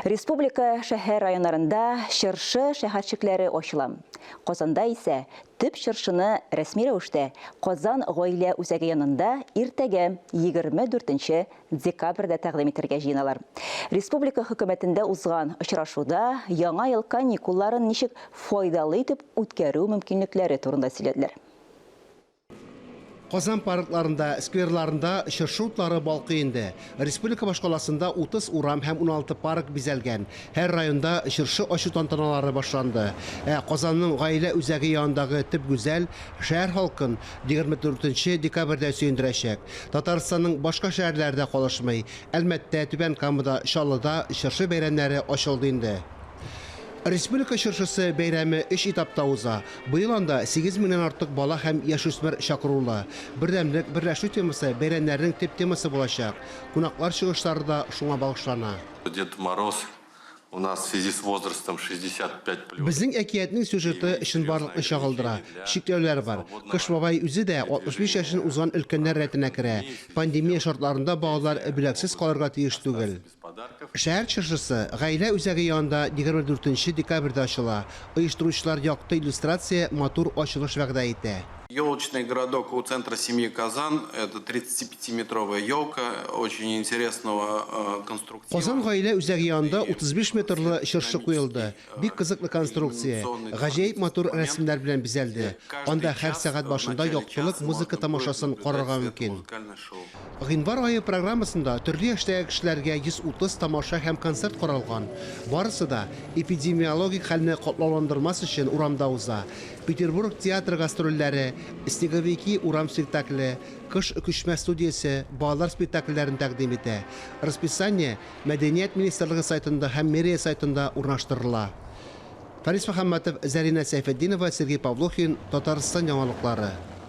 Республика шәһәр районларында шыршы шәһәрчекләре ачыла. Казанда исә төп шыршыны рәсми рәвештә Казан гаилә үзәге янында иртәгә 24 декабрьдә тәкъдим итәргә җыеналар. Республика хөкүмәтендә узган очрашуда яңа ел каникулларын ничек файдалы итеп үткәрү мөмкинлекләре турында сөйләделәр. Казан паркларында, скверларында шыршы утлары балкый инде. Республика башкаласында 30 урам һәм 16 парк бизәлгән. Һәр районда шыршы ачу тантаналары башланды. Казанның гаилә үзәге янындагы төп гүзәл шәһәр халкын 24 декабрьдә сөендерәчәк. Татарстанның башка шәһәрләрдә калышмый. Әлмәттә, Түбән Камада, Чаллыда шыршы бәйрәмнәре ачылды инде. Республика шыршысы бәйрәме 3 этапта уза. Быел анда 8 меңнән артык бала һәм яшүсмер чакырылды. Бердәмлек, берләшү темасы бәйрәмнәрнең төп темасы булачак. Кунаклар чыгышлары да шуңа багышлана. Дед Мороз у нас в связи с возрастом 65+. Безнең әкиятның сюжеты өчен барлыкны чагылдыра. Шикләүләр бар. Кыш бабай үзе дә 65 яшын узган өлкәннәр рәтенә керә. Пандемия шартларында балалар бүләксез калырга тиеш түгел. Шәһәр шыршысы гаилә үзәге янында 24 декабрьдә ачыла. Оештыручылар якты иллюстрация, матур ачылыш вәгъдә итә. Елочный городок у центра семьи Казан. Это 35-метровая елка, очень интересного конструктива. Казан гаилә үзәге янында 35 метрлы шыршы куелды. Бик кызыклы конструкция. Гаҗәеп матур рәсемнәр белән бизәлде. Анда һәр сәгать башында яктылык музыка тамашасын карарга мөмкин. Гыйнвар айы программасында төрле яшьтәге кешеләргә 130 тамаша һәм концерт каралган. Барысы да эпидемиологик хәлне катлауландырмас өчен урамда уза. Петербург театры гастрольләре, Снеговики урам спектакле, Кыш көчмә студиясе балалар спектакльләрен тәкъдим итә. Расписание Мәдәният министрлыгы сайтында һәм мэрия сайтында урнаштырыла. Фарис Мөхәммәтов, Зарина Сәйфетдинова, Сергей Павлухин, Татарстан яңалыклары.